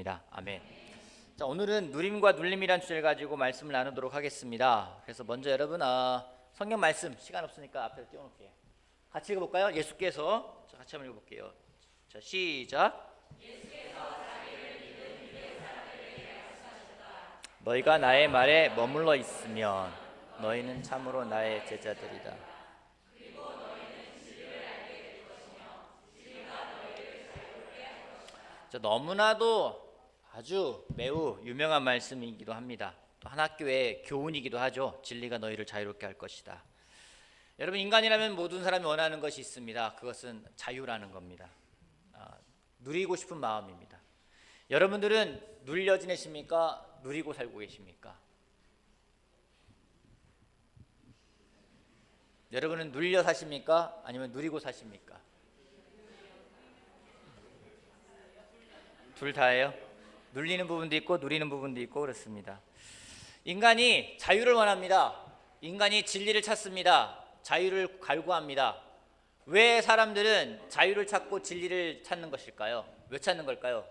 기도합니다. 아멘. 자, 오늘은 누림과 눌림이란 주제를 가지고 말씀을 나누도록 하겠습니다. 그래서 먼저 여러분 성경 말씀 시간 없으니까 앞에 띄워놓을게요. 같이 읽어볼까요? 예수께서 같이 한번 읽어볼게요. 자, 시작. 너희가 나의 말에 머물러 있으면 너희는 참으로 나의 제자들이다. 너무나도 아주 매우 유명한 말씀이기도 합니다. 또 한 학교의 교훈이기도 하죠. 진리가 너희를 자유롭게 할 것이다. 여러분, 인간이라면 모든 사람이 원하는 것이 있습니다. 그것은 자유라는 겁니다. 누리고 싶은 마음입니다. 여러분들은 눌려 지내십니까? 누리고 살고 계십니까? 여러분은 눌려 사십니까? 아니면 누리고 사십니까? 둘 다예요. 눌리는 부분도 있고 누리는 부분도 있고 그렇습니다. 인간이 자유를 원합니다. 인간이 진리를 찾습니다. 자유를 갈구합니다. 왜 사람들은 자유를 찾고 진리를 찾는 것일까요? 왜 찾는 걸까요?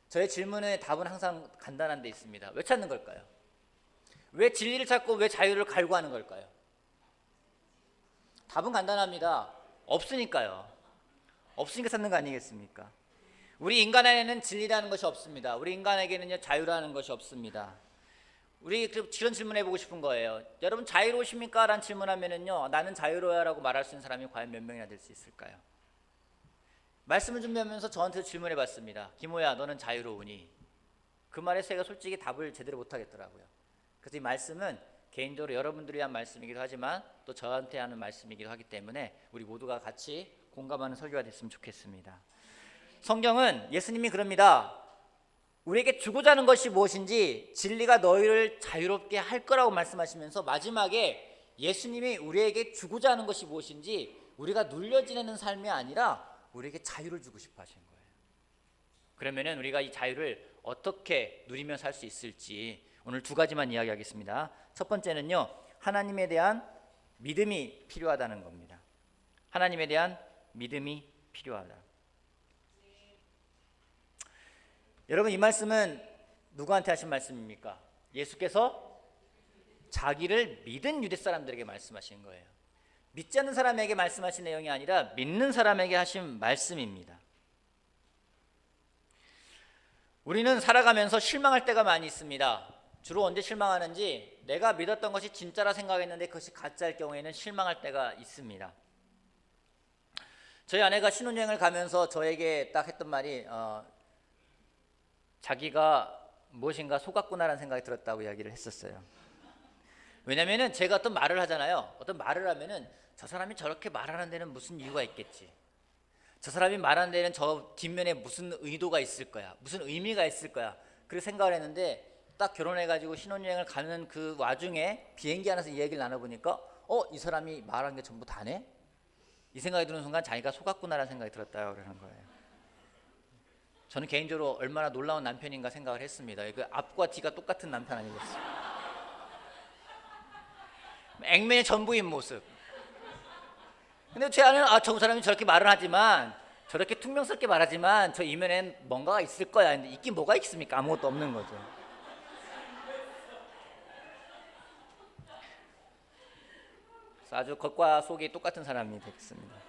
저의 질문의 답은 항상 간단한 데 있습니다. 왜 찾는 걸까요? 왜 진리를 찾고 왜 자유를 갈구하는 걸까요? 답은 간단합니다. 없으니까요. 없으니까 찾는 거 아니겠습니까? 우리 인간 안에는 진리라는 것이 없습니다. 우리 인간에게는요, 자유라는 것이 없습니다. 우리 그런 질문 해보고 싶은 거예요. 여러분 자유로우십니까? 라는 질문하면은요, 나는 자유로워야 라고 말할 수 있는 사람이 과연 몇 명이나 될 수 있을까요? 말씀을 준비하면서 저한테 질문해 봤습니다. 김호야, 너는 자유로우니? 그 말에 제가 솔직히 답을 제대로 못하겠더라고요. 그래서 이 말씀은 개인적으로 여러분들을 위한 말씀이기도 하지만 또 저한테 하는 말씀이기도 하기 때문에 우리 모두가 같이 공감하는 설교가 됐으면 좋겠습니다. 성경은 예수님이 그럽니다. 우리에게 주고자 하는 것이 무엇인지 진리가 너희를 자유롭게 할 거라고 말씀하시면서 마지막에 예수님이 우리에게 주고자 하는 것이 무엇인지 우리가 눌려 지내는 삶이 아니라 우리에게 자유를 주고 싶어 하시는 거예요. 그러면은 우리가 이 자유를 어떻게 누리며 살 수 있을지 오늘 두 가지만 이야기하겠습니다. 첫 번째는요, 하나님에 대한 믿음이 필요하다는 겁니다. 하나님에 대한 믿음이 필요하다. 여러분, 이 말씀은 누구한테 하신 말씀입니까? 예수께서 자기를 믿은 유대 사람들에게 말씀하신 거예요. 믿지 않는 사람에게 말씀하신 내용이 아니라 믿는 사람에게 하신 말씀입니다. 우리는 살아가면서 실망할 때가 많이 있습니다. 주로 언제 실망하는지, 내가 믿었던 것이 진짜라 생각했는데 그것이 가짜일 경우에는 실망할 때가 있습니다. 저희 아내가 신혼여행을 가면서 저에게 딱 했던 말이 자기가 무엇인가 속았구나라는 생각이 들었다고 이야기를 했었어요. 왜냐면은 제가 어떤 말을 하잖아요. 어떤 말을 하면은 저 사람이 저렇게 말하는 데는 무슨 이유가 있겠지. 저 사람이 말하는 데는 저 뒷면에 무슨 의도가 있을 거야. 무슨 의미가 있을 거야. 그렇게 생각을 했는데 딱 결혼해가지고 신혼여행을 가는 그 와중에 비행기 안에서 이 얘기를 나눠보니까 이 사람이 말한 게 전부 다네? 이 생각이 드는 순간 자기가 속았구나라는 생각이 들었다고 그러는 거예요. 저는 개인적으로 얼마나 놀라운 남편인가 생각을 했습니다. 그 앞과 뒤가 똑같은 남편 아니겠어요? 액면의 전부인 모습. 근데 제 아내는 저 사람이 저렇게 말을 하지만, 저렇게 퉁명스럽게 말하지만 저 이면엔 뭔가가 있을 거야. 근데 있긴 뭐가 있습니까? 아무것도 없는 거죠. 그래서 아주 겉과 속이 똑같은 사람이 됐습니다.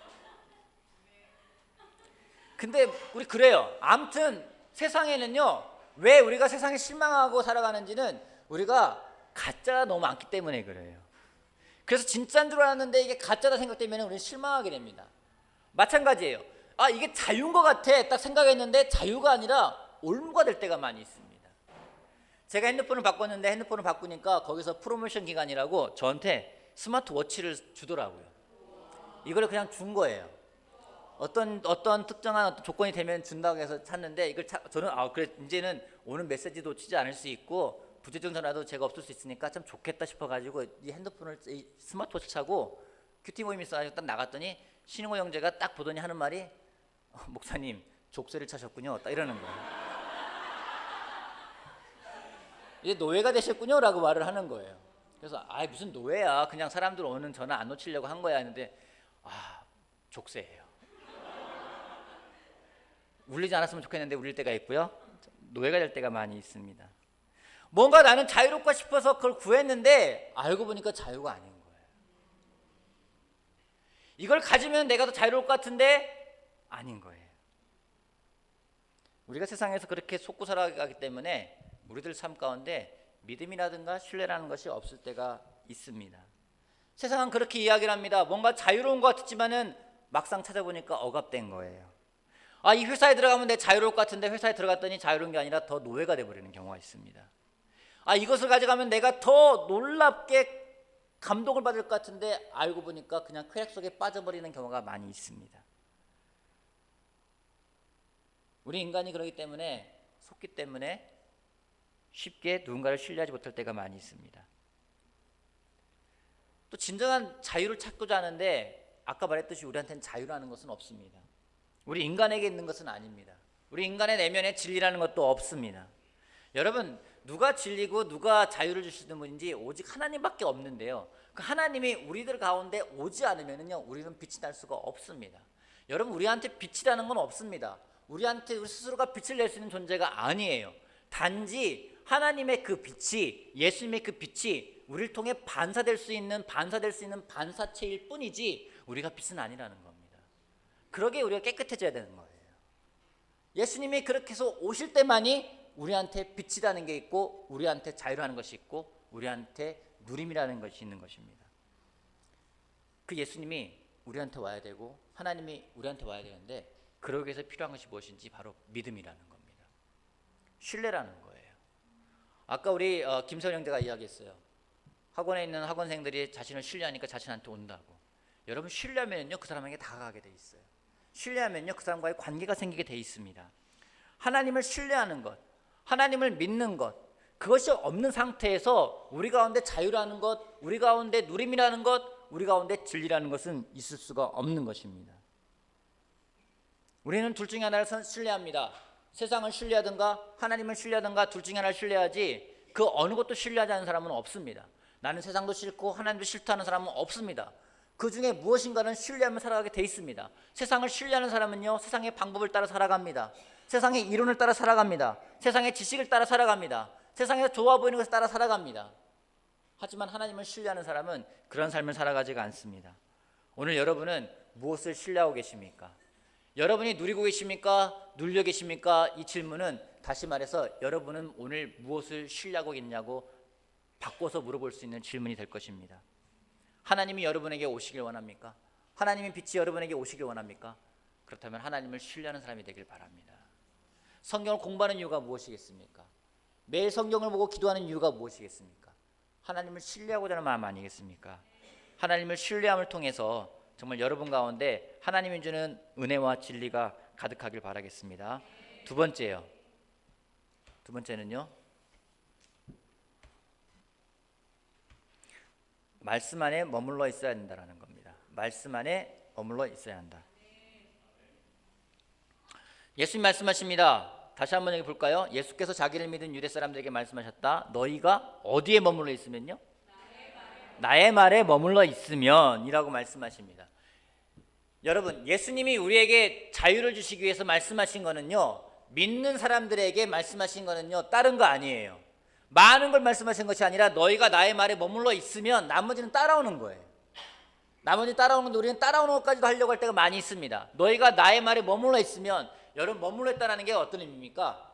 근데 우리 그래요. 아무튼 세상에는요, 왜 우리가 세상에 실망하고 살아가는지는 우리가 가짜가 너무 많기 때문에 그래요. 그래서 진짜인 줄 알았는데 이게 가짜다 생각되면 우리는 실망하게 됩니다. 마찬가지예요. 이게 자유인 것 같아 딱 생각했는데 자유가 아니라 올무가 될 때가 많이 있습니다. 제가 핸드폰을 바꿨는데 핸드폰을 바꾸니까 거기서 프로모션 기간이라고 저한테 스마트워치를 주더라고요. 이걸 그냥 준 거예요. 어떤 특정한 어떤 조건이 되면 준다고 해서 샀는데 이걸 저는 그래 이제는 오는 메시지도 치지 않을 수 있고 부재중 전화도 제가 없을 수 있으니까 참 좋겠다 싶어가지고 이 핸드폰을 이 스마트워치 차고 큐티 모임 있어가지고 딱 나갔더니 신ing호 형제가 딱 보더니 하는 말이 목사님 족쇄를 차셨군요 딱 이러는 거예요. 이제 노예가 되셨군요 라고 말을 하는 거예요. 그래서 무슨 노예야, 그냥 사람들 오는 전화 안 놓치려고 한 거야 했는데 족쇄예요. 울리지 않았으면 좋겠는데 울릴 때가 있고요. 노예가 될 때가 많이 있습니다. 뭔가 나는 자유롭고 싶어서 그걸 구했는데 알고 보니까 자유가 아닌 거예요. 이걸 가지면 내가 더 자유로울 것 같은데 아닌 거예요. 우리가 세상에서 그렇게 속고 살아가기 때문에 우리들 삶 가운데 믿음이라든가 신뢰라는 것이 없을 때가 있습니다. 세상은 그렇게 이야기를 합니다. 뭔가 자유로운 것 같지만은 막상 찾아보니까 억압된 거예요. 이 회사에 들어가면 내 자유로울 것 같은데 회사에 들어갔더니 자유로운 게 아니라 더 노예가 돼버리는 경우가 있습니다. 이것을 가져가면 내가 더 놀랍게 감동을 받을 것 같은데 알고 보니까 그냥 쾌락 속에 빠져버리는 경우가 많이 있습니다. 우리 인간이 그렇기 때문에 속기 때문에 쉽게 누군가를 신뢰하지 못할 때가 많이 있습니다. 또 진정한 자유를 찾고자 하는데 아까 말했듯이 우리한테는 자유라는 것은 없습니다. 우리 인간에게 있는 것은 아닙니다. 우리 인간의 내면에 진리라는 것도 없습니다. 여러분, 누가 진리고 누가 자유를 주시는 분인지 오직 하나님밖에 없는데요. 그 하나님이 우리들 가운데 오지 않으면요, 우리는 빛이 날 수가 없습니다. 여러분, 우리한테 빛이라는 건 없습니다. 우리한테 우리 스스로가 빛을 낼 수 있는 존재가 아니에요. 단지 하나님의 그 빛이, 예수님의 그 빛이 우리를 통해 반사될 수 있는 반사체일 뿐이지 우리가 빛은 아니라는 겁니다. 그러기에 우리가 깨끗해져야 되는 거예요. 예수님이 그렇게 해서 오실 때만이 우리한테 빛이라는 게 있고 우리한테 자유라는 것이 있고 우리한테 누림이라는 것이 있는 것입니다. 그 예수님이 우리한테 와야 되고 하나님이 우리한테 와야 되는데 그러기 위해서 필요한 것이 무엇인지 바로 믿음이라는 겁니다. 신뢰라는 거예요. 아까 우리 김선 형제가 이야기했어요. 학원에 있는 학원생들이 자신을 신뢰하니까 자신한테 온다고. 여러분, 신뢰하면요 그 사람에게 다가가게 돼 있어요. 신뢰하면요 그 사람과의 관계가 생기게 돼 있습니다. 하나님을 신뢰하는 것, 하나님을 믿는 것, 그것이 없는 상태에서 우리 가운데 자유라는 것, 우리 가운데 누림이라는 것, 우리 가운데 진리라는 것은 있을 수가 없는 것입니다. 우리는 둘 중에 하나를 신뢰합니다. 세상을 신뢰하든가 하나님을 신뢰하든가 둘 중에 하나를 신뢰하지 그 어느 것도 신뢰하지 않는 사람은 없습니다. 나는 세상도 싫고 하나님도 싫다 하는 사람은 없습니다. 그 중에 무엇인가는 신뢰하며 살아가게 돼 있습니다. 세상을 신뢰하는 사람은요, 세상의 방법을 따라 살아갑니다. 세상의 이론을 따라 살아갑니다. 세상의 지식을 따라 살아갑니다. 세상에서 좋아 보이는 것을 따라 살아갑니다. 하지만 하나님을 신뢰하는 사람은 그런 삶을 살아가지가 않습니다. 오늘 여러분은 무엇을 신뢰하고 계십니까? 여러분이 누리고 계십니까? 눌려 계십니까? 이 질문은 다시 말해서 여러분은 오늘 무엇을 신뢰하고 있냐고 바꿔서 물어볼 수 있는 질문이 될 것입니다. 하나님이 여러분에게 오시길 원합니까? 하나님의 빛이 여러분에게 오시길 원합니까? 그렇다면 하나님을 신뢰하는 사람이 되길 바랍니다. 성경을 공부하는 이유가 무엇이겠습니까? 매일 성경을 보고 기도하는 이유가 무엇이겠습니까? 하나님을 신뢰하고자 하는 마음 아니겠습니까? 하나님을 신뢰함을 통해서 정말 여러분 가운데 하나님이 주는 은혜와 진리가 가득하길 바라겠습니다. 두 번째는요, 말씀 안에 머물러 있어야 된다는 겁니다. 말씀 안에 머물러 있어야 한다. 예수님 말씀하십니다. 다시 한번 여기 볼까요? 예수께서 자기를 믿은 유대 사람들에게 말씀하셨다. 너희가 어디에 머물러 있으면요? 나의 말에 머물러 있으면 이라고 말씀하십니다. 여러분, 예수님이 우리에게 자유를 주시기 위해서 말씀하신 거는요, 믿는 사람들에게 말씀하신 거는요, 다른 거 아니에요. 많은 걸 말씀하신 것이 아니라 너희가 나의 말에 머물러 있으면 나머지는 따라오는 거예요. 나머지 따라오는 건데 우리는 따라오는 것까지도 하려고 할 때가 많이 있습니다. 너희가 나의 말에 머물러 있으면, 여러분, 머물러 있다는 게 어떤 의미입니까?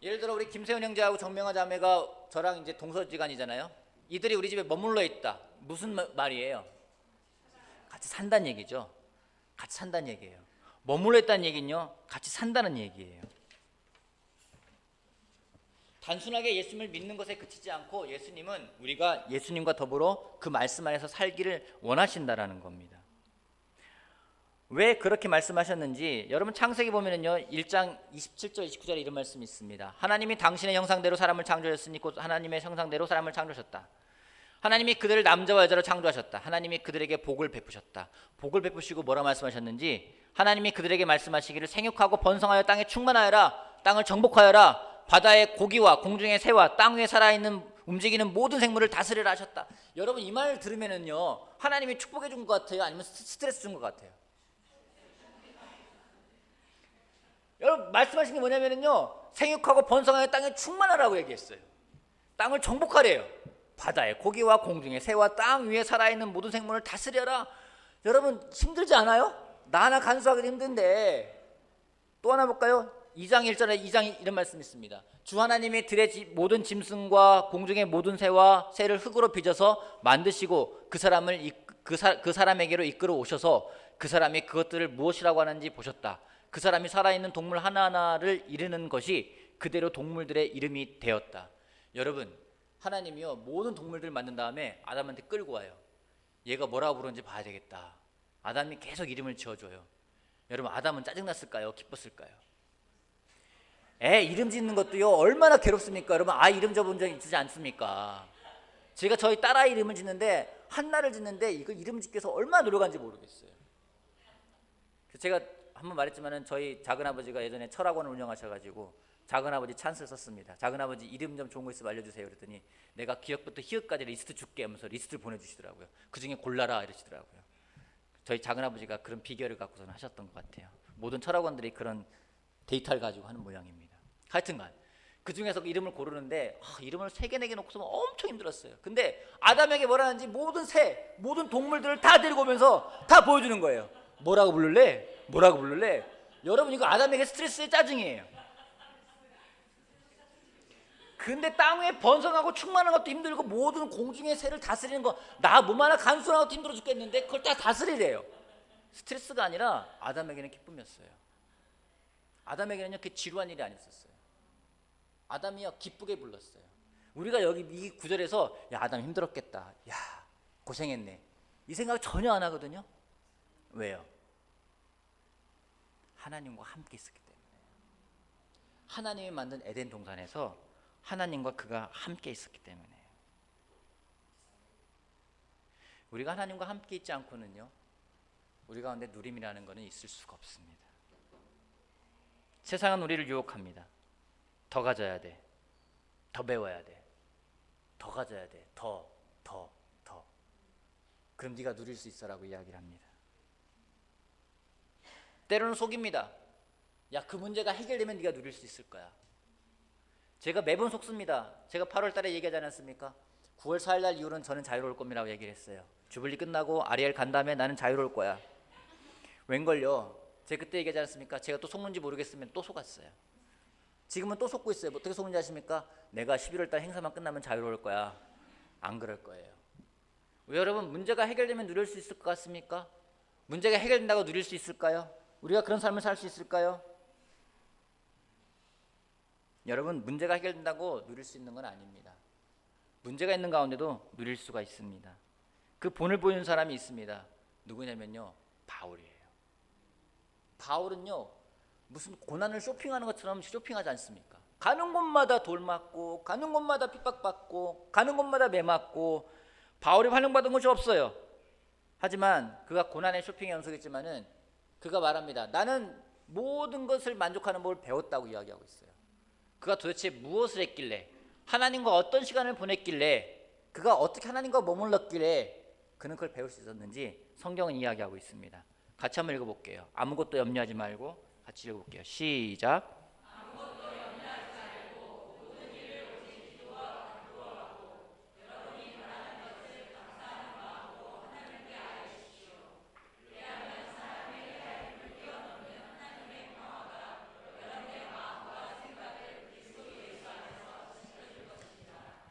예를 들어 우리 김세훈 형제하고 정명화 자매가 저랑 이제 동서지간이잖아요. 이들이 우리 집에 머물러 있다. 무슨 말이에요? 같이 산다는 얘기죠. 같이 산다는 얘기예요. 머물러 있다는 얘기는요, 같이 산다는 얘기예요. 단순하게 예수님을 믿는 것에 그치지 않고 예수님은 우리가 예수님과 더불어 그 말씀 안에서 살기를 원하신다라는 겁니다. 왜 그렇게 말씀하셨는지 여러분 창세기 보면은요 1장 27절 29절에 이런 말씀이 있습니다. 하나님이 당신의 형상대로 사람을 창조하셨으니 곧 하나님의 형상대로 사람을 창조하셨다. 하나님이 그들을 남자와 여자로 창조하셨다. 하나님이 그들에게 복을 베푸셨다. 복을 베푸시고 뭐라 말씀하셨는지, 하나님이 그들에게 말씀하시기를 생육하고 번성하여 땅에 충만하여라. 땅을 정복하여라. 바다의 고기와 공중의 새와 땅 위에 살아있는 움직이는 모든 생물을 다스리라 하셨다. 여러분, 이 말을 들으면은요 하나님이 축복해 준 것 같아요? 아니면 스트레스 준 것 같아요? 여러분 말씀하신 게 뭐냐면요, 생육하고 번성하여 땅에 충만하라고 얘기했어요. 땅을 정복하래요. 바다에 고기와 공중에 새와 땅 위에 살아있는 모든 생물을 다스려라. 여러분 힘들지 않아요? 나 하나 간수하기도 힘든데. 또 하나 볼까요? 2장 1절에 2장 이런 말씀이 있습니다. 주 하나님이 들의 모든 짐승과 공중의 모든 새와 새를 흙으로 빚어서 만드시고 그 사람에게로 이끌어 오셔서 그 사람이 그것들을 무엇이라고 하는지 보셨다. 그 사람이 살아있는 동물 하나하나를 이르는 것이 그대로 동물들의 이름이 되었다. 여러분 하나님이요 모든 동물들 만든 다음에 아담한테 끌고 와요. 얘가 뭐라고 부르는지 봐야 되겠다. 아담이 계속 이름을 지어줘요. 여러분 아담은 짜증났을까요? 기뻤을까요? 애 이름 짓는 것도요 얼마나 괴롭습니까? 여러분 아이 이름 줘본 적 있지 않습니까? 제가 저희 딸아이 이름을 짓는데 한나를 짓는데 이거 이름 짓기 위해서 얼마나 노력한지 모르겠어요. 제가 한번 말했지만은 저희 작은아버지가 예전에 철학원을 운영하셔가지고 작은아버지 찬스를 썼습니다. 작은아버지 이름 좀 좋은 거 있으면 알려주세요. 그랬더니 내가 기억부터 희읍까지 리스트 줄게 하면서 리스트를 보내주시더라고요. 그 중에 골라라 이러시더라고요. 저희 작은아버지가 그런 비결을 갖고서는 하셨던 것 같아요. 모든 철학원들이 그런 데이터를 가지고 하는 모양입니다. 하여튼간 그 중에서 이름을 고르는데 이름을 3개 4개 놓고서는 엄청 힘들었어요. 근데 아담에게 뭐라는지 모든 새, 모든 동물들을 다 데리고 오면서 다 보여주는 거예요. 뭐라고 부를래? 뭐라고 부를래? 여러분 이거 아담에게 스트레스의 짜증이에요. 근데 땅 위에 번성하고 충만한 것도 힘들고 모든 공중의 새를 다스리는 거 나 몸 하나 간수하는 것도 힘들어 죽겠는데 그걸 다 다스리래요. 스트레스가 아니라 아담에게는 기쁨이었어요. 아담에게는요 그 지루한 일이 아니었어요. 아담이요 기쁘게 불렀어요. 우리가 여기 이 구절에서 야 아담 힘들었겠다, 야 고생했네 이 생각 전혀 안 하거든요. 왜요? 하나님과 함께 있었기 때문에. 하나님이 만든 에덴 동산에서 하나님과 그가 함께 있었기 때문에. 우리가 하나님과 함께 있지 않고는요 우리 가운데 누림이라는 것은 있을 수가 없습니다. 세상은 우리를 유혹합니다. 더 가져야 돼, 더 배워야 돼, 더 가져야 돼, 더. 그럼 네가 누릴 수 있어라고 이야기를 합니다. 때로는 속입니다. 야 그 문제가 해결되면 네가 누릴 수 있을 거야. 제가 매번 속습니다. 제가 8월 달에 얘기하지 않았습니까? 9월 4일 날 이후로는 저는 자유로울 겁니다라고 얘기를 했어요. 주블리 끝나고 아리엘 간 다음에 나는 자유로울 거야. 웬걸요? 제가 그때 얘기하지 않았습니까? 제가 또 속는지 모르겠으면 또 속았어요. 지금은 또 속고 있어요. 어떻게 속는지 아십니까? 내가 11월 달 행사만 끝나면 자유로울 거야. 안 그럴 거예요. 왜 여러분 문제가 해결되면 누릴 수 있을 것 같습니까? 문제가 해결된다고 누릴 수 있을까요? 우리가 그런 삶을 살 수 있을까요? 여러분 문제가 해결된다고 누릴 수 있는 건 아닙니다. 문제가 있는 가운데도 누릴 수가 있습니다. 그 본을 보이는 사람이 있습니다. 누구냐면요 바울이에요. 바울은요 무슨 고난을 쇼핑하는 것처럼 쇼핑하지 않습니까? 가는 곳마다 돌 맞고 가는 곳마다 핍박받고 가는 곳마다 매 맞고 바울이 환영받은 것이 없어요. 하지만 그가 고난의 쇼핑에 연속했지만은 그가 말합니다. 나는 모든 것을 만족하는 법을 배웠다고 이야기하고 있어요. 그가 도대체 무엇을 했길래 하나님과 어떤 시간을 보냈길래 그가 어떻게 하나님과 머물렀길래 그는 그걸 배울 수 있었는지 성경은 이야기하고 있습니다. 같이 한번 읽어볼게요. 아무것도 염려하지 말고 같이 읽어볼게요. 시작.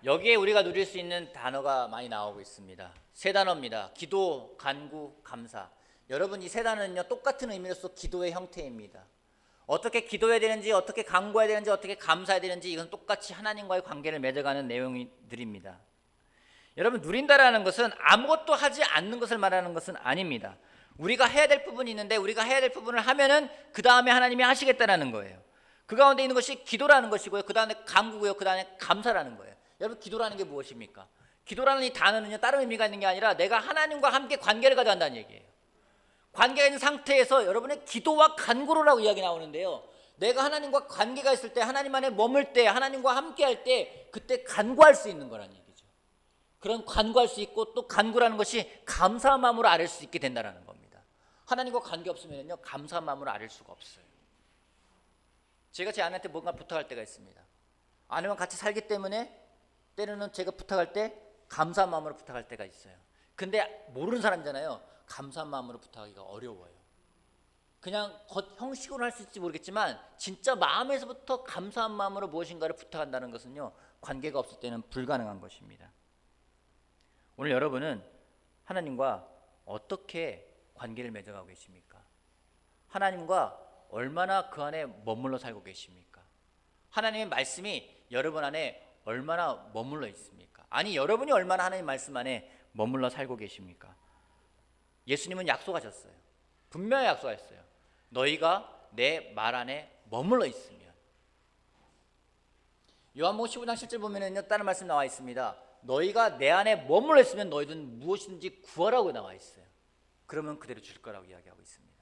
여기에 우리가 누릴 수 있는 단어가 많이 나오고 있습니다. 세 단어입니다. 기도, 간구, 감사. 여러분 이 세 단어는요 똑같은 의미로서 기도의 형태입니다. 어떻게 기도해야 되는지, 어떻게 간구해야 되는지, 어떻게 감사해야 되는지 이건 똑같이 하나님과의 관계를 맺어가는 내용들입니다. 여러분 누린다라는 것은 아무것도 하지 않는 것을 말하는 것은 아닙니다. 우리가 해야 될 부분이 있는데 우리가 해야 될 부분을 하면은 그 다음에 하나님이 하시겠다라는 거예요. 그 가운데 있는 것이 기도라는 것이고요. 그 다음에 간구고요. 그 다음에 감사라는 거예요. 여러분 기도라는 게 무엇입니까? 기도라는 이 단어는요 다른 의미가 있는 게 아니라 내가 하나님과 함께 관계를 가져간다는 얘기예요. 관계가 있는 상태에서 여러분의 기도와 간구로라고 이야기 나오는데요, 내가 하나님과 관계가 있을 때, 하나님 안에 머물 때, 하나님과 함께 할 때 그때 간구할 수 있는 거란 얘기죠. 그런 간구할 수 있고 또 간구라는 것이 감사한 마음으로 아뢰 수 있게 된다는 겁니다. 하나님과 관계 없으면요 감사한 마음으로 아뢰 수가 없어요. 제가 제 아내한테 뭔가 부탁할 때가 있습니다. 아내와 같이 살기 때문에 때로는 제가 부탁할 때 감사한 마음으로 부탁할 때가 있어요. 근데 모르는 사람이잖아요. 감사한 마음으로 부탁하기가 어려워요. 그냥 형식으로 할 수 있을지 모르겠지만 진짜 마음에서부터 감사한 마음으로 무엇인가를 부탁한다는 것은요, 관계가 없을 때는 불가능한 것입니다. 오늘 여러분은 하나님과 어떻게 관계를 맺어가고 계십니까? 하나님과 얼마나 그 안에 머물러 살고 계십니까? 하나님의 말씀이 여러분 안에 얼마나 머물러 있습니까? 아니, 여러분이 얼마나 하나님 말씀 안에 머물러 살고 계십니까? 예수님은 약속하셨어요. 분명히 약속하셨어요. 너희가 내 말 안에 머물러 있으면. 요한복음 15장 10절 보면은요, 다른 말씀 나와 있습니다. 너희가 내 안에 머물러 있으면 너희들은 무엇이든지 구하라고 나와 있어요. 그러면 그대로 줄 거라고 이야기하고 있습니다.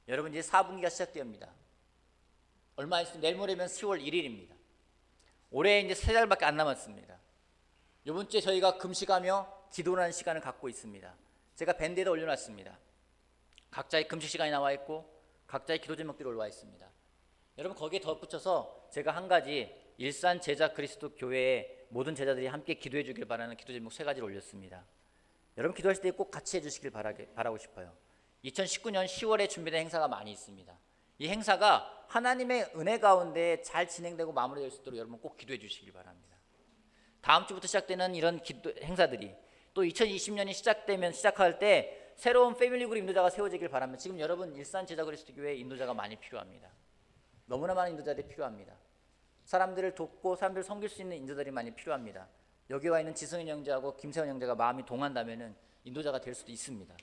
여러분, 이제 4분기가 시작됩니다. 얼마 있으면 내일 모레면 10월 1일입니다. 올해 이제 3달밖에 안 남았습니다. 이번 주에 저희가 금식하며 기도하는 시간을 갖고 있습니다. 제가 밴드에다 올려놨습니다. 각자의 금식 시간이 나와 있고 각자의 기도 제목들이 올라와 있습니다. 여러분, 거기에 덧붙여서 제가 한 가지 일산 제자 그리스도 교회의 모든 제자들이 함께 기도해 주길 바라는 기도 제목 3가지를 올렸습니다. 여러분, 기도하실 때 꼭 같이 해주시길 바라고 싶어요. 2019년 10월에 준비된 행사가 많이 있습니다. 이 행사가 하나님의 은혜 가운데 잘 진행되고 마무리될 수 있도록 여러분 꼭 기도해 주시길 바랍니다. 다음 주부터 시작되는 이런 행사들이 또 2020년이 시작할 때 새로운 패밀리 그룹 인도자가 세워지길 바랍니다. 지금 여러분, 일산 제자 그리스도 교회에 인도자가 많이 필요합니다. 너무나 많은 인도자들이 필요합니다. 사람들을 돕고 사람들을 섬길 수 있는 인도자들이 많이 필요합니다. 여기 와 있는 지성인 형제하고 김세원 형제가 마음이 동한다면 인도자가 될 수도 있습니다.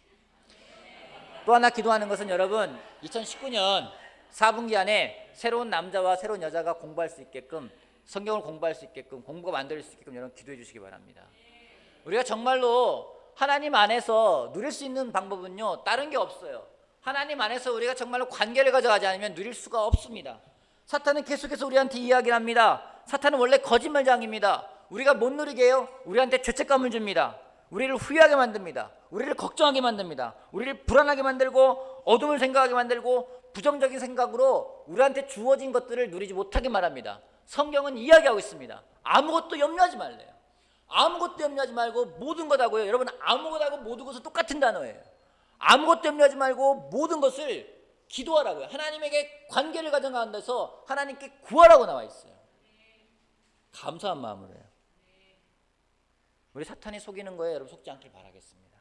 또 하나 기도하는 것은 여러분, 2019년 4분기 안에 새로운 남자와 새로운 여자가 공부할 수 있게끔, 성경을 공부할 수 있게끔, 공부가 만들 수 있게끔 여러분 기도해 주시기 바랍니다. 우리가 정말로 하나님 안에서 누릴 수 있는 방법은요, 다른 게 없어요. 하나님 안에서 우리가 정말로 관계를 가져가지 않으면 누릴 수가 없습니다. 사탄은 계속해서 우리한테 이야기를 합니다. 사탄은 원래 거짓말장입니다. 우리가 못 누리게 해요. 우리한테 죄책감을 줍니다. 우리를 후회하게 만듭니다. 우리를 걱정하게 만듭니다. 우리를 불안하게 만들고 어둠을 생각하게 만들고 부정적인 생각으로 우리한테 주어진 것들을 누리지 못하게 말합니다. 성경은 이야기하고 있습니다. 아무것도 염려하지 말래요. 아무것도 염려하지 말고 모든 것 하고요. 여러분, 아무것하고 모든 것은 똑같은 단어예요. 아무것도 염려하지 말고 모든 것을 기도하라고요. 하나님에게 관계를 가져가는 데서 하나님께 구하라고 나와 있어요. 감사한 마음으로 해요. 우리 사탄이 속이는 거에 여러분 속지 않길 바라겠습니다.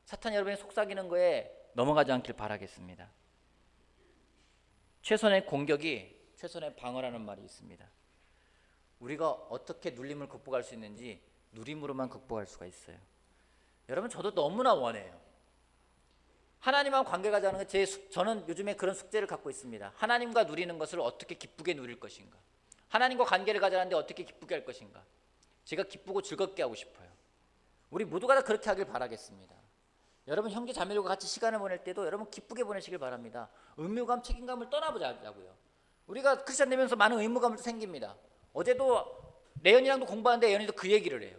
사탄이 여러분이 속삭이는 거에 넘어가지 않길 바라겠습니다. 최선의 공격이 최선의 방어라는 말이 있습니다. 우리가 어떻게 눌림을 극복할 수 있는지 누림으로만 극복할 수가 있어요. 여러분, 저도 너무나 원해요. 하나님과 관계 가져가는 게 저는 요즘에 그런 숙제를 갖고 있습니다. 하나님과 누리는 것을 어떻게 기쁘게 누릴 것인가, 하나님과 관계를 가져가는데 어떻게 기쁘게 할 것인가. 제가 기쁘고 즐겁게 하고 싶어요. 우리 모두가 다 그렇게 하길 바라겠습니다. 여러분, 형제 자매들과 같이 시간을 보낼 때도 여러분 기쁘게 보내시길 바랍니다. 의무감, 책임감을 떠나보자고요. 우리가 크리스찬 되면서 많은 의무감도 생깁니다. 어제도 레연이랑도 공부하는데 레연이도 그 얘기를 해요.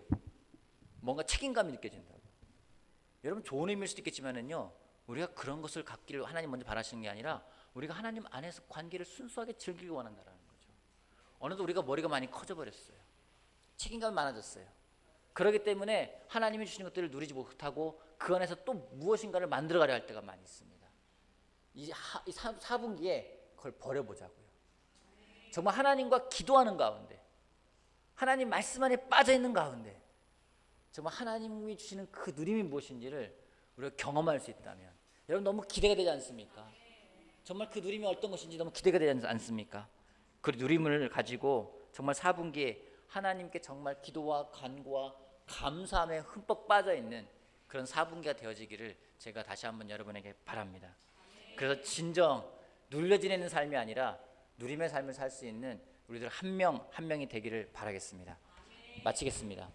뭔가 책임감이 느껴진다고. 여러분, 좋은 의미일 수도 있겠지만은요, 우리가 그런 것을 갖기를 하나님 먼저 바라시는 게 아니라 우리가 하나님 안에서 관계를 순수하게 즐기기 원한다는 거죠. 어느덧 우리가 머리가 많이 커져 버렸어요. 책임감이 많아졌어요. 그렇기 때문에 하나님이 주시는 것들을 누리지 못하고 그 안에서 또 무엇인가를 만들어가려 할 때가 많이 있습니다. 이 4분기에 그걸 버려보자고요. 정말 하나님과 기도하는 가운데, 하나님 말씀 안에 빠져있는 가운데 정말 하나님이 주시는 그 누림이 무엇인지를 우리가 경험할 수 있다면, 여러분 너무 기대가 되지 않습니까? 정말 그 누림이 어떤 것인지 너무 기대가 되지 않습니까? 그 누림을 가지고 정말 4분기에 하나님께 정말 기도와 간구와 감사함에 흠뻑 빠져있는 그런 4분기가 되어지기를 제가 다시 한번 여러분에게 바랍니다. 그래서 진정 눌려 지내는 삶이 아니라 누림의 삶을 살 수 있는 우리들 한 명 한 명이 되기를 바라겠습니다. 마치겠습니다.